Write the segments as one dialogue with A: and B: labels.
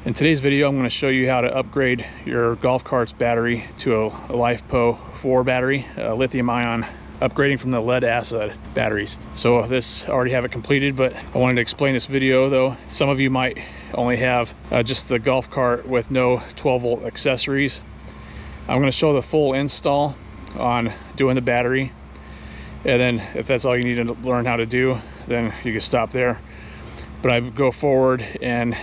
A: In today's video, I'm going to show you how to upgrade your golf cart's battery to a LiFePO 4 battery, lithium-ion, upgrading from the lead-acid batteries. So this, I already have it completed, but I wanted to explain this video though. Some of you might only have just the golf cart with no 12-volt accessories. I'm going to show the full install on doing the battery, and then if that's all you need to learn how to do, then you can stop there. But I go forward and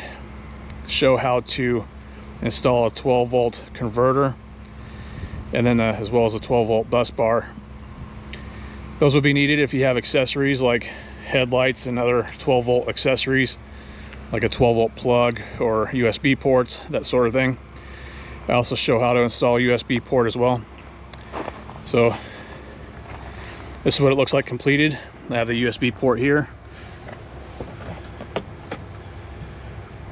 A: show how to install a 12-volt converter, and then as well as a 12-volt bus bar. Those will be needed if you have accessories like headlights and other 12-volt accessories, like a 12-volt plug or USB ports, that sort of thing. I also show how to install a USB port as well. So this is what it looks like completed. I have the USB port here.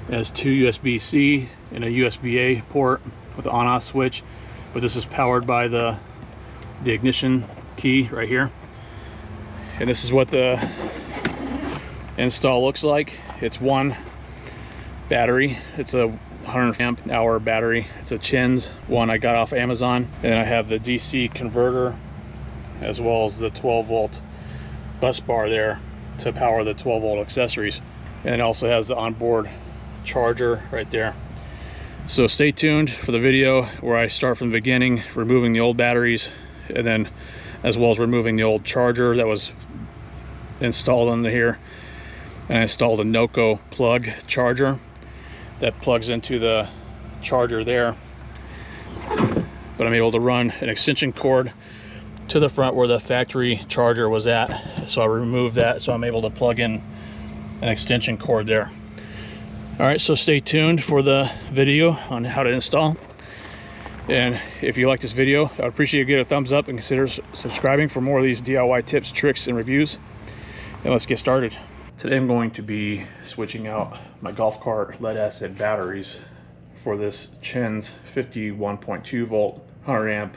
A: It has two USB-C and a USB-A port with the on-off switch, but this is powered by the ignition key right here. And this is what the install looks like. It's one battery. It's a 100 amp hour battery. It's a Chins one I got off Amazon. And I have the DC converter as well as the 12-volt bus bar there to power the 12-volt accessories. And it also has the onboard charger right there. So stay tuned for the video where I start from the beginning, removing the old batteries, and then as well as removing the old charger that was installed under here. And I installed a Noco plug charger that plugs into the charger there, but I'm able to run an extension cord to the front where the factory charger was at, so I removed that, so I'm able to plug in an extension cord there. All right, so stay tuned for the video on how to install. And if you like this video, I'd appreciate you get a thumbs up and consider subscribing for more of these DIY tips, tricks, and reviews. And let's get started. Today I'm going to be switching out my golf cart lead acid batteries for this Chins 51.2 volt 100 amp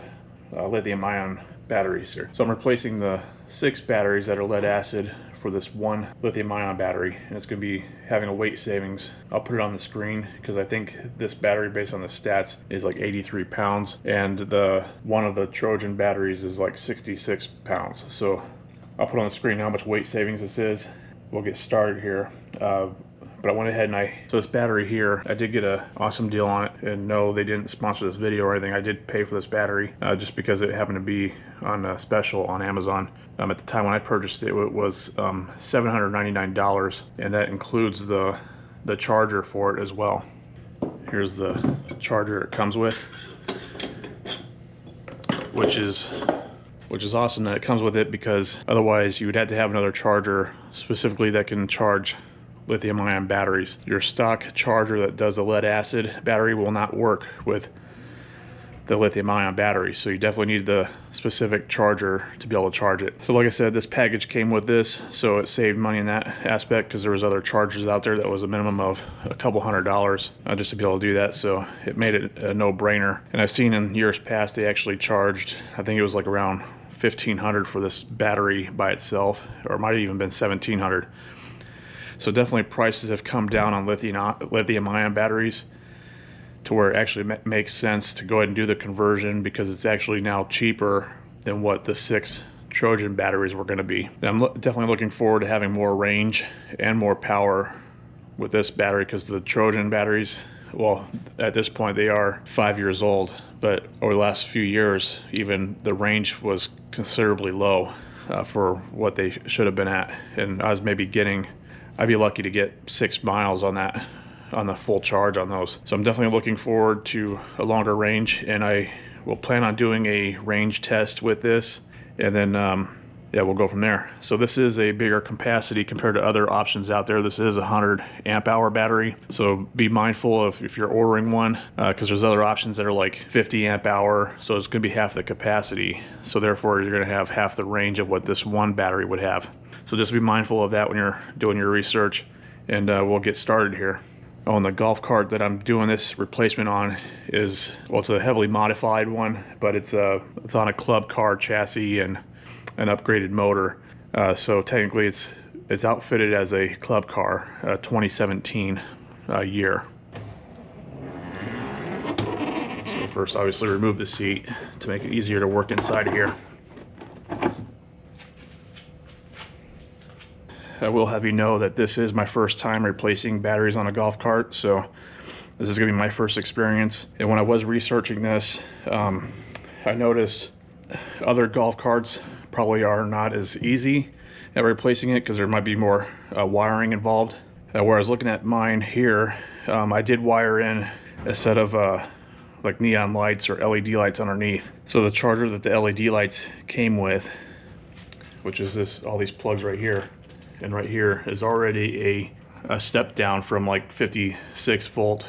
A: lithium ion batteries here. So I'm replacing the 6 batteries that are lead acid for this one lithium ion battery, and it's going to be having a weight savings. I'll put it on the screen because I think this battery, based on the stats, is like 83 pounds, and the one of the Trojan batteries is like 66 pounds. So I'll put on the screen how much weight savings this is. We'll get started here. But I went ahead and so this battery here, I did get an awesome deal on it, and no, they didn't sponsor this video or anything. I did pay for this battery just because it happened to be on a special on Amazon. At the time when I purchased it, it was $799, and that includes the charger for it as well. Here's the charger it comes with, which is awesome that it comes with it, because otherwise you would have to have another charger specifically that can charge lithium-ion batteries. Your stock charger that does a lead acid battery will not work with the lithium-ion battery, so you definitely need the specific charger to be able to charge it. So like I said, this package came with this, so it saved money in that aspect, because there was other chargers out there that was a minimum of a couple $100 just to be able to do that, so it made it a no-brainer. And I've seen in years past they actually charged, I think it was like around $1,500 for this battery by itself, or it might have even been $1,700. So definitely prices have come down on lithium-ion batteries to where it actually makes sense to go ahead and do the conversion, because it's actually now cheaper than what the 6 Trojan batteries were going to be. And I'm definitely looking forward to having more range and more power with this battery, because the Trojan batteries, well, at this point they are 5 years old, but over the last few years even the range was considerably low for what they should have been at. And I was maybe I'd be lucky to get 6 miles on that, on the full charge on those. So I'm definitely looking forward to a longer range, and I will plan on doing a range test with this, and then yeah, we'll go from there. So this is a bigger capacity compared to other options out there. This is a 100 amp hour battery, so be mindful of if you're ordering one, because there's other options that are like 50 amp hour, so it's going to be half the capacity, so therefore you're going to have half the range of what this one battery would have. So just be mindful of that when you're doing your research, and we'll get started here. On the golf cart that I'm doing this replacement on is, well, it's a heavily modified one, but it's on a club car chassis and an upgraded motor. So technically it's outfitted as a club car, 2017 year. first obviously remove the seat to make it easier to work inside of here. I will have you know that this is my first time replacing batteries on a golf cart, so this is going to be my first experience. And when I was researching this, I noticed other golf carts probably are not as easy at replacing it because there might be more wiring involved. Whereas looking at mine here, I did wire in a set of like neon lights or LED lights underneath. So the charger that the LED lights came with, which is this, all these plugs right here, and right here is already a step down from like 56 volt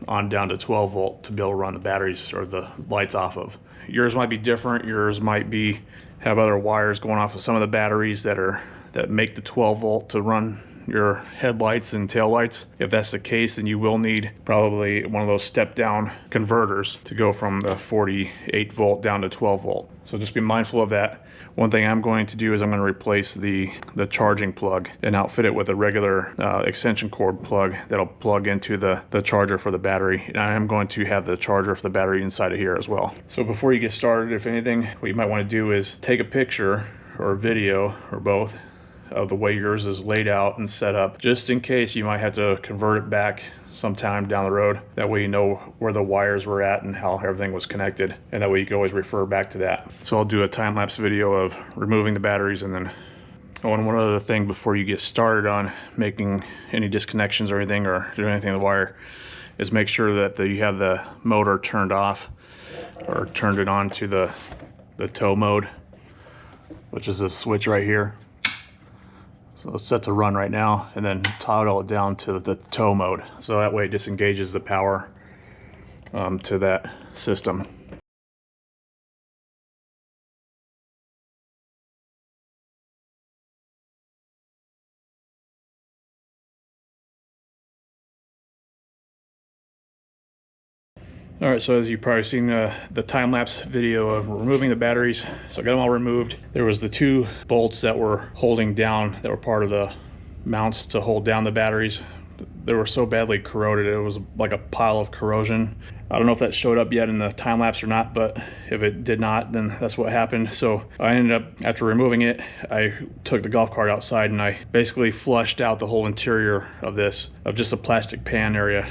A: on down to 12 volt to be able to run the batteries or the lights off of. Yours might be different. Yours might be have other wires going off of some of the batteries that make the 12 volt to run your headlights and tail lights. If that's the case, then you will need probably one of those step down converters to go from the 48 volt down to 12 volt. So just be mindful of that. One thing I'm going to do is I'm going to replace the charging plug and outfit it with a regular extension cord plug that'll plug into the charger for the battery. And I am going to have the charger for the battery inside of here as well. So before you get started, if anything, what you might want to do is take a picture or a video or both of the way yours is laid out and set up, just in case you might have to convert it back sometime down the road. That way you know where the wires were at and how everything was connected, and that way you can always refer back to that. So I'll do a time-lapse video of removing the batteries, and then and one other thing before you get started on making any disconnections or anything or doing anything with the wire is make sure that you have the motor turned off or turned it on to the tow mode, which is this switch right here. So it's set to run right now, and then toggle it down to the tow mode. So that way it disengages the power to that system. All right, so as you've probably seen the time-lapse video of removing the batteries, so I got them all removed. There was the two bolts that were holding down, that were part of the mounts to hold down the batteries. They were so badly corroded, it was like a pile of corrosion. I don't know if that showed up yet in the time-lapse or not, but if it did not, then that's what happened. So I ended up, after removing it, I took the golf cart outside and I basically flushed out the whole interior of this, of just a plastic pan area.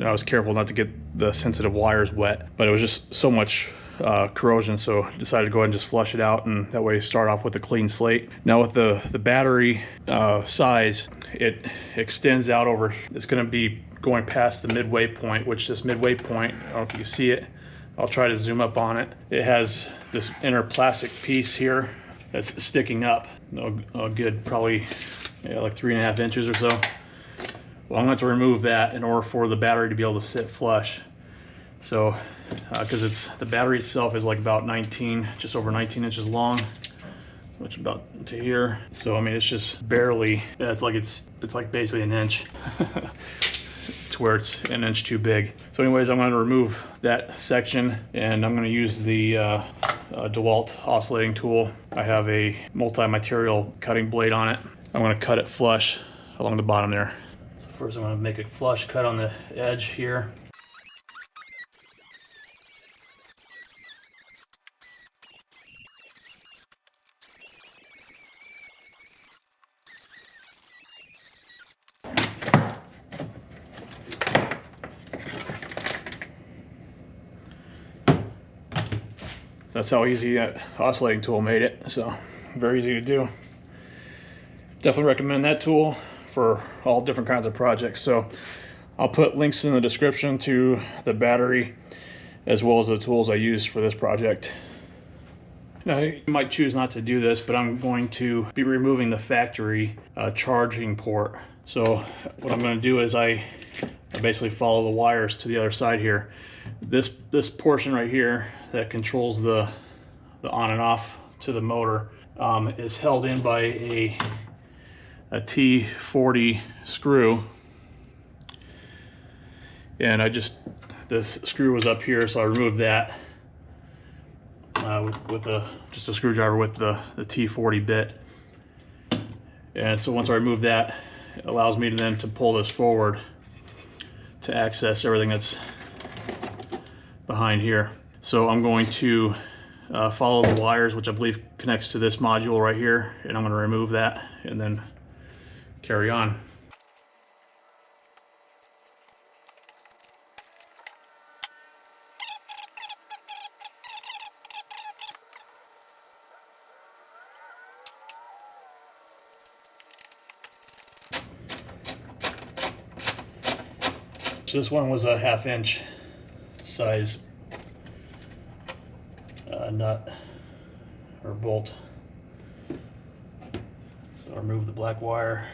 A: I was careful not to get the sensitive wires wet, but it was just so much corrosion, so I decided to go ahead and just flush it out, and that way start off with a clean slate. Now with the battery size, it extends out over, it's going to be going past the midway point, which this midway point, I don't know if you can see it, I'll try to zoom up on it. It has this inner plastic piece here that's sticking up, a good probably like 3.5 inches or so. Well, I'm going to have to remove that in order for the battery to be able to sit flush. So, because the battery itself is like about 19, just over 19 inches long, which is about to here. So I mean, it's just barely. Yeah, it's like basically an inch, to where it's an inch too big. So, anyways, I'm going to remove that section, and I'm going to use the DeWalt oscillating tool. I have a multi-material cutting blade on it. I'm going to cut it flush along the bottom there. First, I'm going to make a flush cut on the edge here. So that's how easy that oscillating tool made it. So very easy to do. Definitely recommend that tool for all different kinds of projects. So I'll put links in the description to the battery as well as the tools I used for this project. Now, you might choose not to do this, but I'm going to be removing the factory charging port. So what I'm going to do is I basically follow the wires to the other side here. This portion right here that controls the on and off to the motor is held in by a T40 screw, and the screw was up here, so I removed that with just a screwdriver with the T40 bit. And so once I remove that, it allows me to pull this forward to access everything that's behind here. So I'm going to follow the wires, which I believe connects to this module right here, and I'm going to remove that and then carry on. So this one was a 1/2 inch size nut or bolt. So I'll remove the black wire.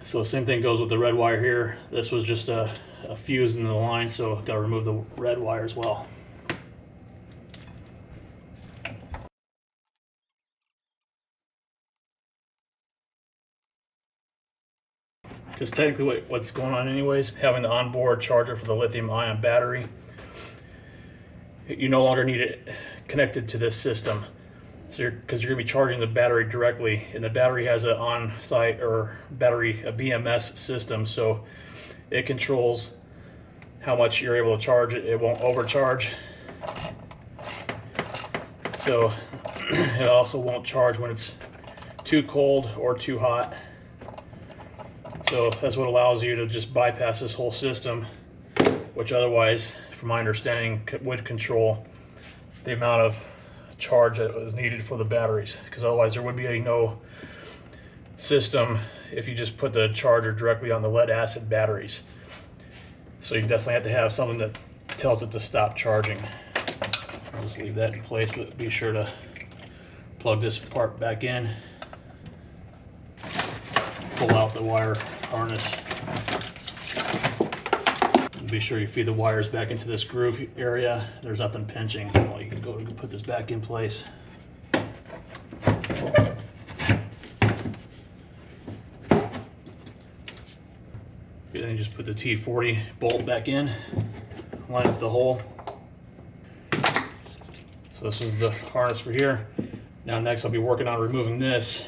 A: So same thing goes with the red wire here. This was just a fuse in the line, so I've got to remove the red wire as well. Because technically what's going on anyways, having the onboard charger for the lithium-ion battery, you no longer need it connected to this system. So because you're going to be charging the battery directly, and the battery has an on-site or a BMS system, so it controls how much you're able to charge it. It won't overcharge. So it also won't charge when it's too cold or too hot. So that's what allows you to just bypass this whole system, which otherwise, from my understanding, would control the amount of charge that was needed for the batteries, because otherwise there would be no system if you just put the charger directly on the lead acid batteries. So you definitely have to have something that tells it to stop charging. I'll just leave that in place, but be sure to plug this part back in, pull out the wire harness. Be sure you feed the wires back into this groove area. There's nothing pinching. Well, you can go and put this back in place. And then you just put the T40 bolt back in, line up the hole. So this is the harness for here. Now next I'll be working on removing this.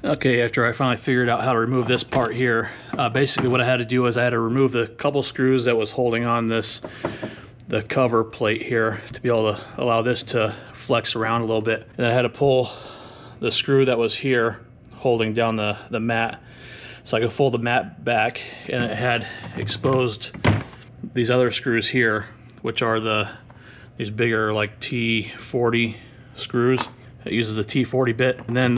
A: Okay, after I finally figured out how to remove this part here, basically what I had to do was I had to remove the couple screws that was holding on the cover plate here to be able to allow this to flex around a little bit. And then I had to pull the screw that was here holding down the mat, so I could fold the mat back, and it had exposed these other screws here, which are these bigger like T40 screws. It uses a T40 bit. And then,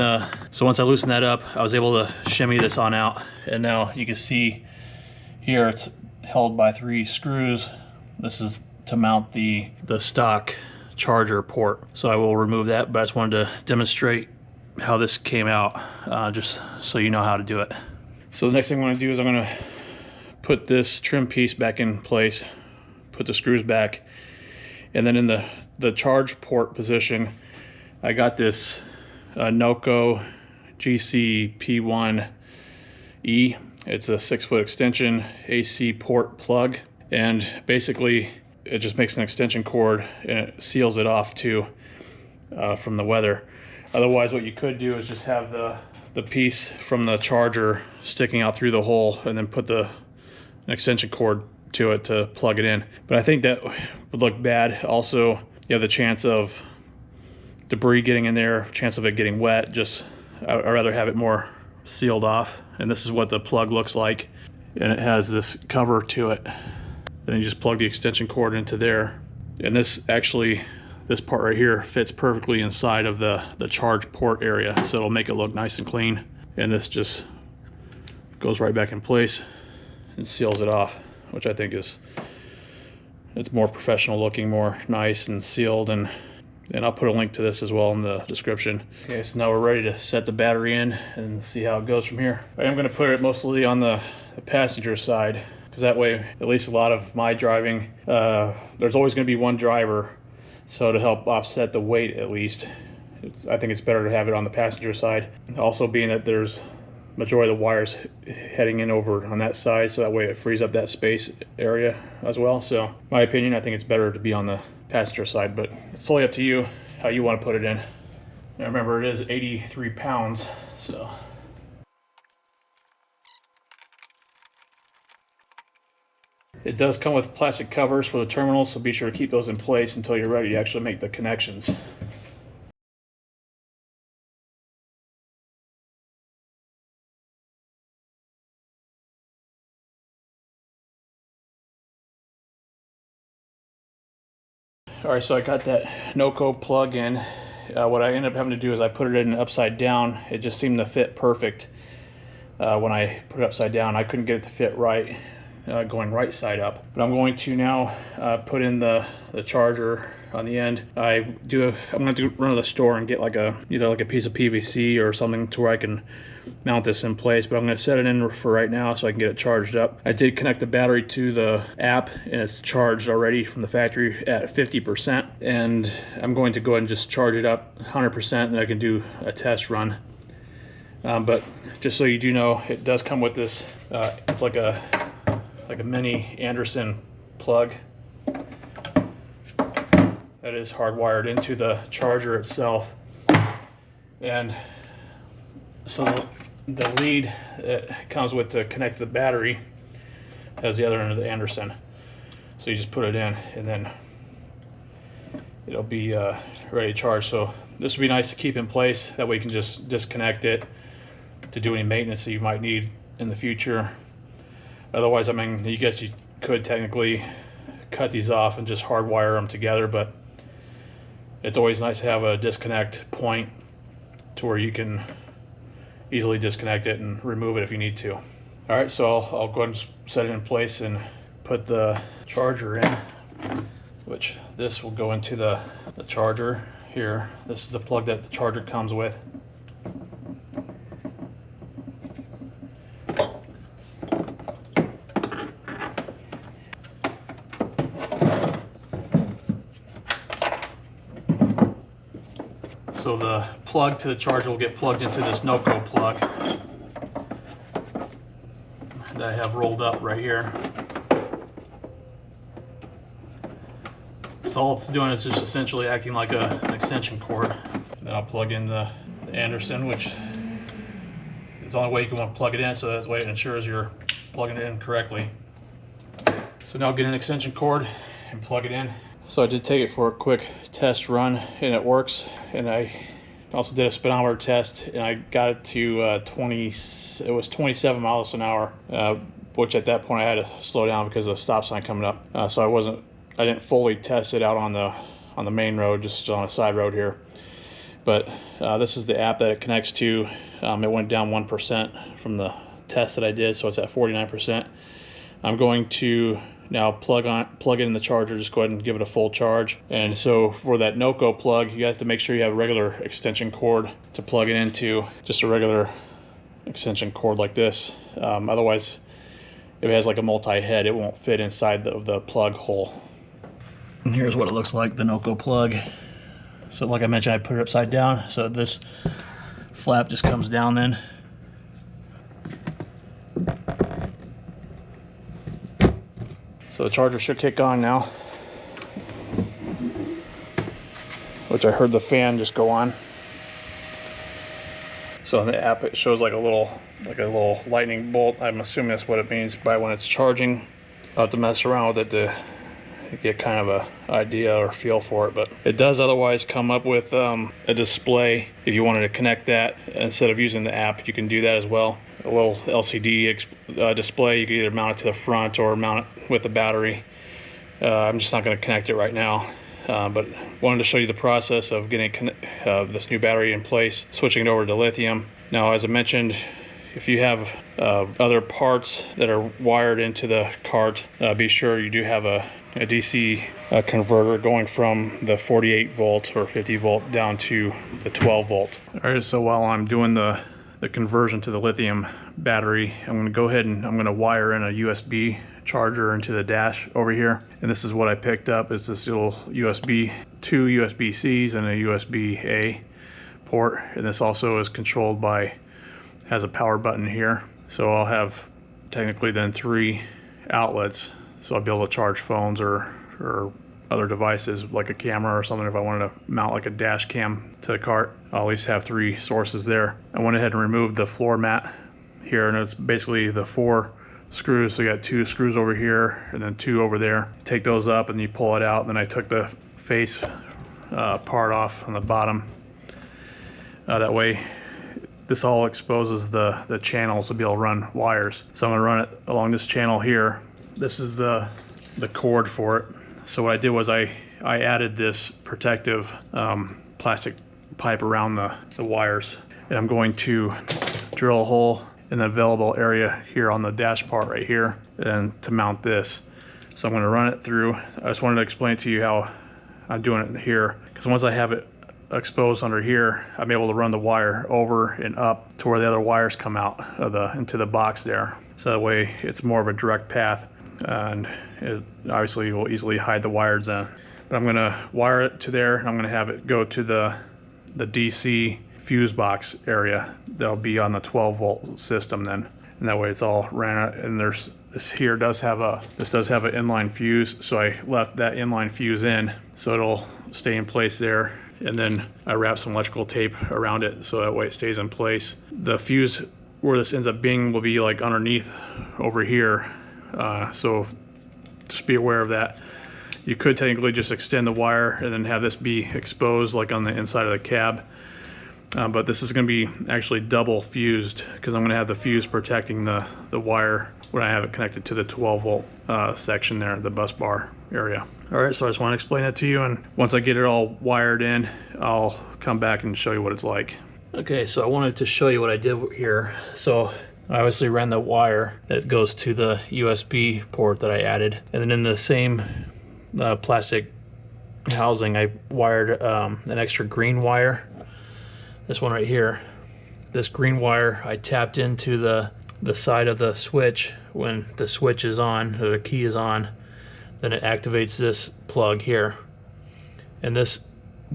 A: so once I loosened that up, I was able to shimmy this on out. And now you can see here it's held by 3 screws. This is to mount the stock charger port. So I will remove that, but I just wanted to demonstrate how this came out, just so you know how to do it. So the next thing I'm gonna do is I'm gonna put this trim piece back in place, put the screws back, and then in the charge port position, I got this Noco GC-P1E. It's a 6-foot extension AC port plug, and basically it just makes an extension cord and it seals it off too from the weather. Otherwise, what you could do is just have the piece from the charger sticking out through the hole and then put an extension cord to it to plug it in. But I think that would look bad. Also, you have the chance of debris getting in there, chance of it getting wet. I'd rather have it more sealed off. And this is what the plug looks like, and it has this cover to it. Then you just plug the extension cord into there, and this part right here fits perfectly inside of the charge port area, so it'll make it look nice and clean. And this just goes right back in place and seals it off, which I think it's more professional looking, more nice and sealed. And I'll put a link to this as well in the description. Okay, so now we're ready to set the battery in and see how it goes from here. I'm going to put it mostly on the passenger side because that way, at least a lot of my driving, there's always going to be one driver, so to help offset the weight at least, I think it's better to have it on the passenger side. Also being that there's majority of the wires heading in over on that side, so that way it frees up that space area as well. So my opinion, I think it's better to be on the passenger side, but it's totally up to you how you want to put it in. Now remember, it is 83 pounds, so. It does come with plastic covers for the terminals, so be sure to keep those in place until you're ready to actually make the connections. Alright, so I got that NOCO plug in. What I ended up having to do is I put it in upside down. It just seemed to fit perfect when I put it upside down. I couldn't get it to fit right, going right side up. But I'm going to now put in the charger on the end. I'm going to run to the store and get like either like a piece of PVC or something to where I can mount this in place, but I'm going to set it in for right now so I can get it charged up. I did connect the battery to the app and it's charged already from the factory at 50%, and I'm going to go ahead and just charge it up 100% and I can do a test run. But just so you do know, it does come with this, it's like a mini Anderson plug that is hardwired into the charger itself. And so the lead that comes with to connect the battery has the other end of the Anderson. So you just put it in and then it'll be ready to charge. So this would be nice to keep in place. That way you can just disconnect it to do any maintenance that you might need in the future. Otherwise, I mean, you guess you could technically cut these off and just hardwire them together, but it's always nice to have a disconnect point to where you can easily disconnect it and remove it if you need to. All right, so I'll go ahead and set it in place and put the charger in, which this will go into the charger here. This is the plug that the charger comes with. So the plug to the charger will get plugged into this NOCO plug that I have rolled up right here. So all it's doing is just essentially acting like an extension cord. And then I'll plug in the Anderson, which is the only way you can want to plug it in, so that way it ensures you're plugging it in correctly. So now I'll get an extension cord and plug it in. So I did take it for a quick test run and it works, and I also did a speedometer test and I got it to it was 27 miles an hour, which at that point I had to slow down because of the stop sign coming up. So I didn't fully test it out on the main road, just on a side road here. But this is the app that it connects to. It went down 1% from the test that I did, so it's at 49%. I'm going to now plug it in the charger, just go ahead and give it a full charge. And so for that NOCO plug, you have to make sure you have a regular extension cord to plug it into, just a regular extension cord like this. Otherwise, if it has like a multi-head, it won't fit inside the plug hole. And here's what it looks like, the NOCO plug. So like I mentioned, I put it upside down, so this flap just comes down then. So the charger should kick on now, which I heard the fan just go on. So in the app it shows like a little lightning bolt. I'm assuming that's what it means by when it's charging. I'll have to mess around with it to get kind of a idea or feel for it, but it does otherwise come up with a display. If you wanted to connect that instead of using the app, you can do that as well. A little LCD display. You can either mount it to the front or mount it with the battery. I'm just not going to connect it right now, but wanted to show you the process of getting this new battery in place, switching it over to lithium. Now, as I mentioned, if you have other parts that are wired into the cart, be sure you do have a DC converter going from the 48 volt or 50 volt down to the 12 volt. All right, so while I'm doing the conversion to the lithium battery, I'm going to go ahead and I'm going to wire in a USB charger into the dash over here. And this is what I picked up, is this little USB, 2 USB-Cs and a USB-A port. And this also is controlled by, has a power button here. So I'll have technically then 3 outlets. So I'll be able to charge phones or other devices like a camera or something. If I wanted to mount like a dash cam to the cart, I'll at least have 3 sources there. I went ahead and removed the floor mat here, and it's basically the 4 screws. So you got 2 screws over here and then 2 over there. Take those up and you pull it out. And then I took the face part off on the bottom. That way this all exposes the channels to be able to run wires. So I'm going to run it along this channel here. This is the cord for it. So what I did was I added this protective plastic pipe around the wires, and I'm going to drill a hole in the available area here on the dash part right here, and to mount this. So I'm going to run it through. I just wanted to explain to you how I'm doing it here, because once I have it exposed under here, I'm able to run the wire over and up to where the other wires come out of into the box there. So that way it's more of a direct path, and it obviously will easily hide the wires in. But I'm going to wire it to there, and I'm going to have it go to the DC fuse box area that'll be on the 12-volt system then, and that way it's all ran out. And this does have an inline fuse, so I left that inline fuse in so it'll stay in place there. And then I wrap some electrical tape around it so that way it stays in place. The fuse where this ends up being will be like underneath over here, so just be aware of that. You could technically just extend the wire and then have this be exposed like on the inside of the cab, but this is going to be actually double fused, because I'm going to have the fuse protecting the wire when I have it connected to the 12-volt section there, the bus bar area. All right, so I just want to explain that to you, and once I get it all wired in, I'll come back and show you what it's like. Okay, so I wanted to show you what I did here. So I obviously ran the wire that goes to the USB port that I added, and then in the same plastic housing I wired an extra green wire, this one right here. This green wire I tapped into the side of the switch. When the switch is on, or the key is on, then it activates this plug here, and this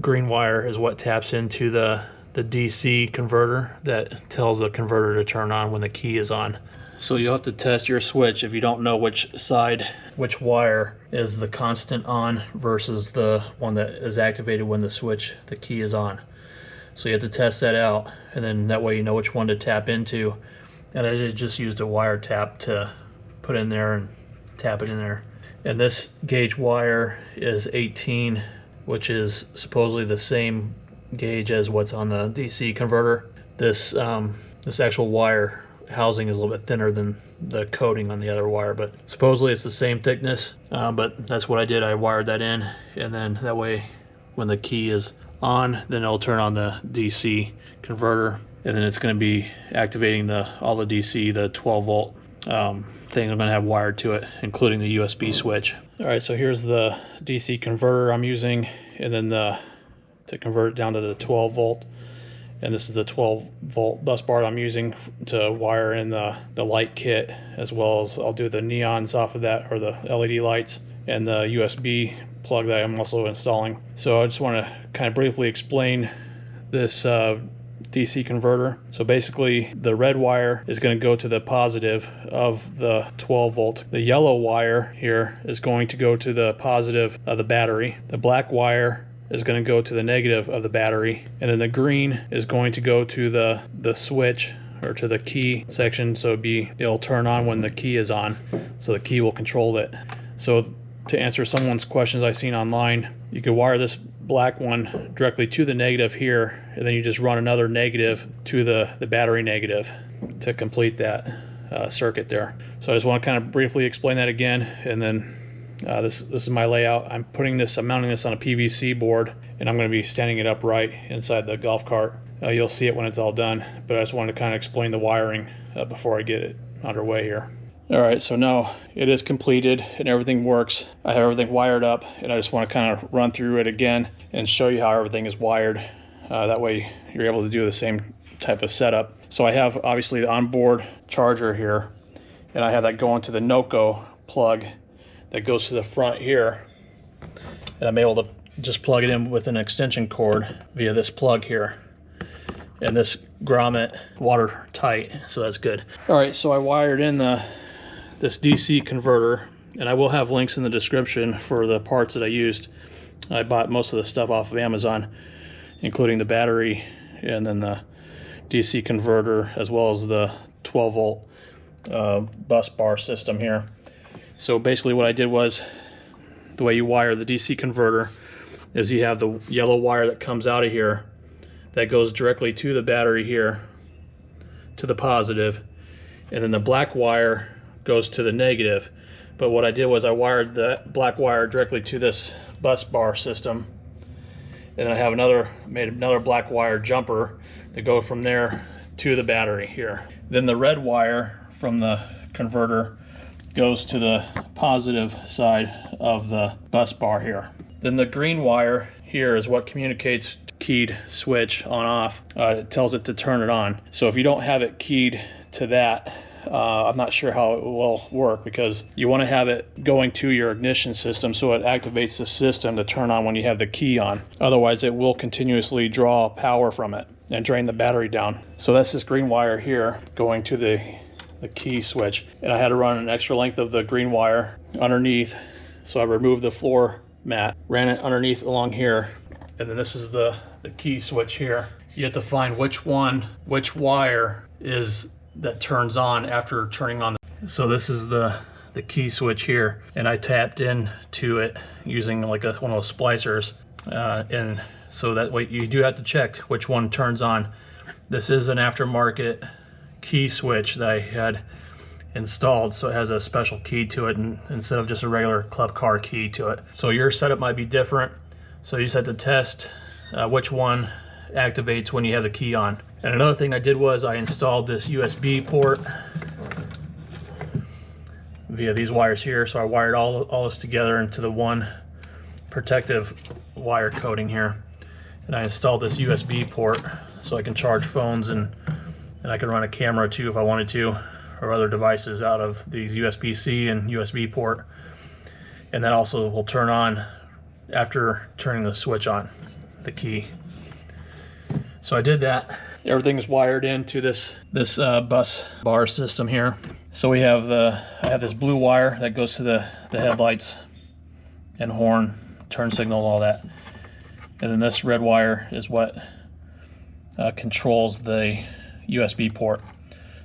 A: green wire is what taps into the DC converter that tells the converter to turn on when the key is on. So you'll have to test your switch if you don't know which wire is the constant on versus the one that is activated when the key is on. So you have to test that out, and then that way you know which one to tap into. And I just used a wire tap to put in there and tap it in there. And this gauge wire is 18, which is supposedly the same gauge as what's on the DC converter. This actual wire housing is a little bit thinner than the coating on the other wire, but supposedly it's the same thickness. But that's what I did. I wired that in, and then that way when the key is on, then it'll turn on the DC converter, and then it's going to be activating all the DC, the 12-volt thing I'm going to have wired to it, including the USB switch. All right, so here's the DC converter I'm using, and then to convert it down to the 12-volt. And this is the 12-volt bus bar I'm using to wire in the light kit, as well as I'll do the neons off of that, or the LED lights, and the USB plug that I'm also installing. So I just want to kind of briefly explain this DC converter. So basically the red wire is going to go to the positive of the 12-volt. The yellow wire here is going to go to the positive of the battery. The black wire is going to go to the negative of the battery, and then the green is going to go to the switch, or to the key section, so it'll turn on when the key is on, so the key will control it. So to answer someone's questions I've seen online, you could wire this black one directly to the negative here, and then you just run another negative to the battery negative to complete that circuit there. So I just want to kind of briefly explain that again, and then this is my layout. I'm mounting this on a PVC board, and I'm going to be standing it upright inside the golf cart. You'll see it when it's all done, but I just wanted to kind of explain the wiring before I get it underway here. Alright, so now it is completed and everything works. I have everything wired up, and I just want to kind of run through it again and show you how everything is wired. That way you're able to do the same type of setup. So I have obviously the onboard charger here, and I have that going to the NOCO plug that goes to the front here, and I'm able to just plug it in with an extension cord via this plug here. And this grommet watertight, so that's good. All right, so I wired in this DC converter, and I will have links in the description for the parts that I used. I bought most of the stuff off of Amazon, including the battery and then the DC converter, as well as the 12 volt bus bar system here. So basically what I did was, the way you wire the DC converter is you have the yellow wire that comes out of here that goes directly to the battery here, to the positive, and then the black wire goes to the negative. But what I did was I wired the black wire directly to this bus bar system, and then I have made another black wire jumper to go from there to the battery here. Then the red wire from the converter goes to the positive side of the bus bar here. Then the green wire here is what communicates keyed switch on off. It tells it to turn it on. So if you don't have it keyed to that, I'm not sure how it will work, because you want to have it going to your ignition system so it activates the system to turn on when you have the key on. Otherwise it will continuously draw power from it and drain the battery down. So that's this green wire here going to the key switch, and I had to run an extra length of the green wire underneath. So I removed the floor mat, ran it underneath along here, and then this is the key switch here. You have to find which wire is that turns on after turning on so this is the key switch here, and I tapped into it using like one of those splicers, and so that way you do have to check which one turns on. This is an aftermarket key switch that I had installed, so it has a special key to it, and instead of just a regular club car key to it. So your setup might be different, so you just have to test which one activates when you have the key on. And another thing I did was I installed this USB port via these wires here. So I wired all this together into the one protective wire coating here, and I installed this USB port so I can charge phones, and I can run a camera too if I wanted to, or other devices out of these USB-C and USB port. And that also will turn on after turning the switch on, the key. So I did that. Everything's wired into this bus bar system here. So I have this blue wire that goes to the headlights and horn, turn signal, all that. And then this red wire is what controls the USB port.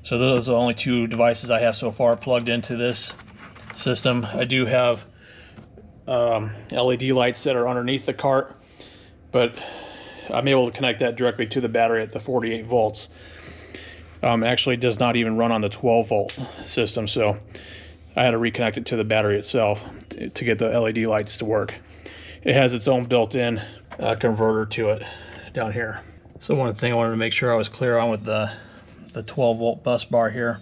A: So those are the only two devices I have so far plugged into this system. I do have LED lights that are underneath the cart, but I'm able to connect that directly to the battery at the 48 volts. Actually does not even run on the 12 volt system, so I had to reconnect it to the battery itself to get the LED lights to work. It has its own built-in converter to it down here. So one thing I wanted to make sure I was clear on with the 12 volt bus bar here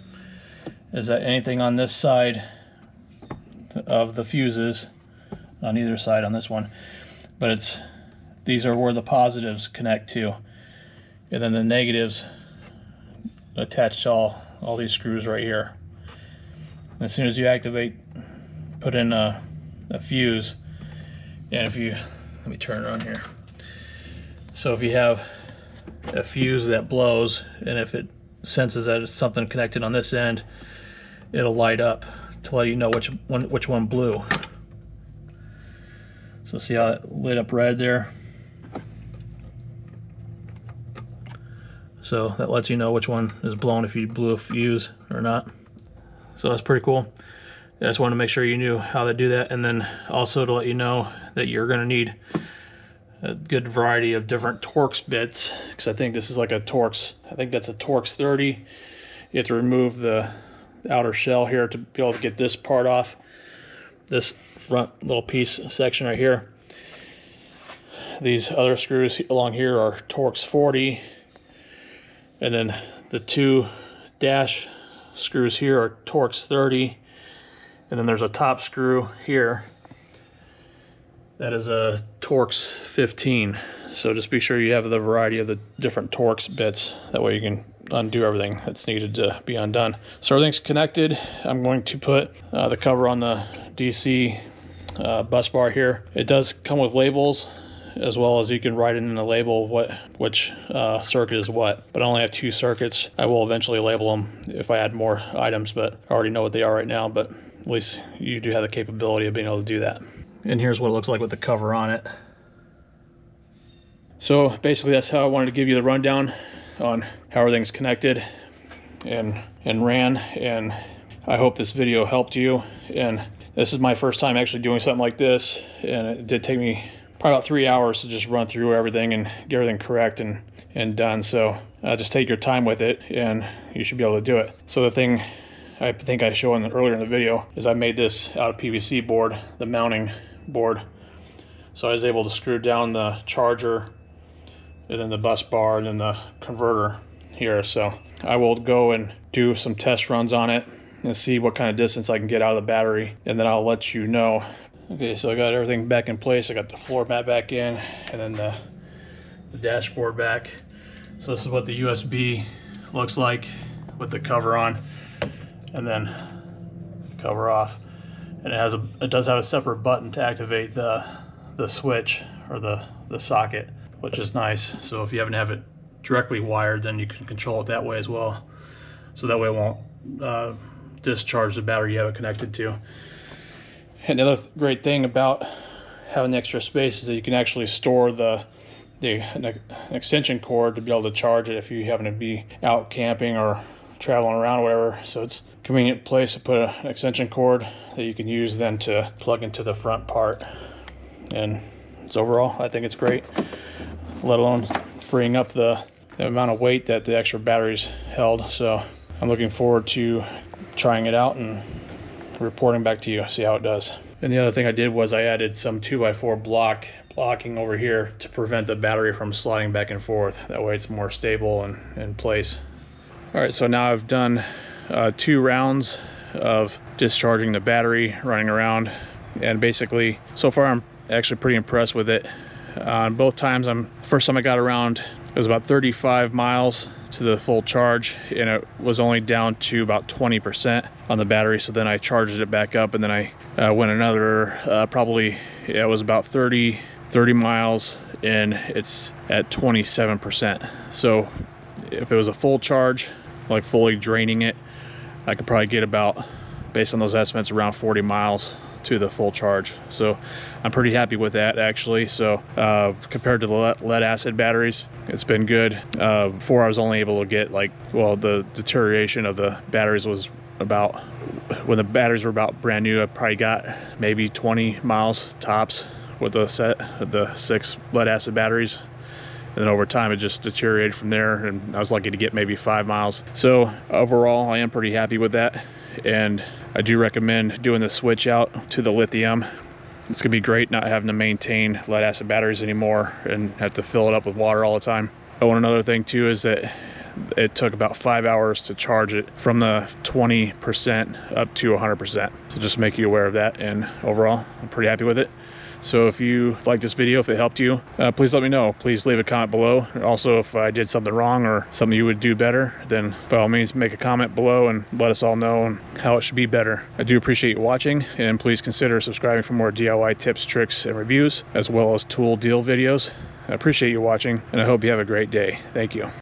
A: is that anything on this side of the fuses, on either side on this one, but these are where the positives connect to, and then the negatives attach to all these screws right here. As soon as you activate, put in a fuse, and let me turn it on here. So if you have a fuse that blows, and if it senses that it's something connected on this end, it'll light up to let you know which one blew. So see how it lit up red there? So that lets you know which one is blown, if you blew a fuse or not. So that's pretty cool. I just wanted to make sure you knew how to do that, and then also to let you know that you're going to need a good variety of different Torx bits, because I think this is like a Torx, I think that's a Torx 30. You have to remove the outer shell here to be able to get this part off, this front little piece section right here. These other screws along here are Torx 40, and then the two dash screws here are Torx 30, and then there's a top screw here That is a Torx 15. So just be sure you have the variety of the different Torx bits. That way you can undo everything that's needed to be undone. So everything's connected. I'm going to put the cover on the DC bus bar here. It does come with labels, as well as you can write in the label which circuit is what. But I only have 2 circuits. I will eventually label them if I add more items, but I already know what they are right now, but at least you do have the capability of being able to do that. And here's what it looks like with the cover on it. So basically that's how I wanted to give you the rundown on how everything's connected and ran, and I hope this video helped you. And this is my first time actually doing something like this, and it did take me probably about 3 hours to just run through everything and get everything correct and done. So just take your time with it and you should be able to do it. So the thing I think I showed earlier in the video is I made this out of PVC board, the mounting board. So I was able to screw down the charger and then the bus bar and then the converter here. So I will go and do some test runs on it and see what kind of distance I can get out of the battery, and then I'll let you know. Okay, so I got everything back in place. I got the floor mat back in, and then the dashboard back. So this is what the USB looks like with the cover on, and then the cover off. And it does have a separate button to activate the switch or the socket, which is nice. So if you happen to have it directly wired, then you can control it that way as well. So that way it won't discharge the battery you have it connected to. And the other great thing about having the extra space is that you can actually store an extension cord to be able to charge it if you happen to be out camping or traveling around or whatever. So it's a convenient place to put an extension cord that you can use then to plug into the front part. And it's overall, I think it's great, let alone freeing up the amount of weight that the extra batteries held. So I'm looking forward to trying it out and reporting back to you, see how it does. And the other thing I did was I added some 2x4 blocking over here to prevent the battery from sliding back and forth. That way it's more stable and in place. All right, so now I've done 2 rounds of discharging the battery, running around, and basically so far I'm actually pretty impressed with it. Both times, first time I got around, it was about 35 miles to the full charge, and it was only down to about 20% on the battery. So then I charged it back up, and then I went another it was about 30 miles, and it's at 27%. So if it was a full charge, like fully draining it, I could probably get about, based on those estimates, around 40 miles to the full charge. So I'm pretty happy with that, actually. So compared to the lead acid batteries, it's been good. Before I was only able to get the deterioration of the batteries was about, when the batteries were about brand new, I probably got maybe 20 miles tops with the set of the 6 lead acid batteries. And then over time it just deteriorated from there, and I was lucky to get maybe 5 miles. So overall I am pretty happy with that, and I do recommend doing the switch out to the lithium. It's gonna be great not having to maintain lead acid batteries anymore and have to fill it up with water all the time. Oh, and another thing too is that it took about 5 hours to charge it from the 20% up to 100%. So just make you aware of that, and overall I'm pretty happy with it. So if you like this video, if it helped you, please let me know. Please leave a comment below. Also, if I did something wrong or something you would do better, then by all means make a comment below and let us all know how it should be better. I do appreciate you watching, and please consider subscribing for more DIY tips, tricks, and reviews, as well as tool deal videos. I appreciate you watching, and I hope you have a great day. Thank you.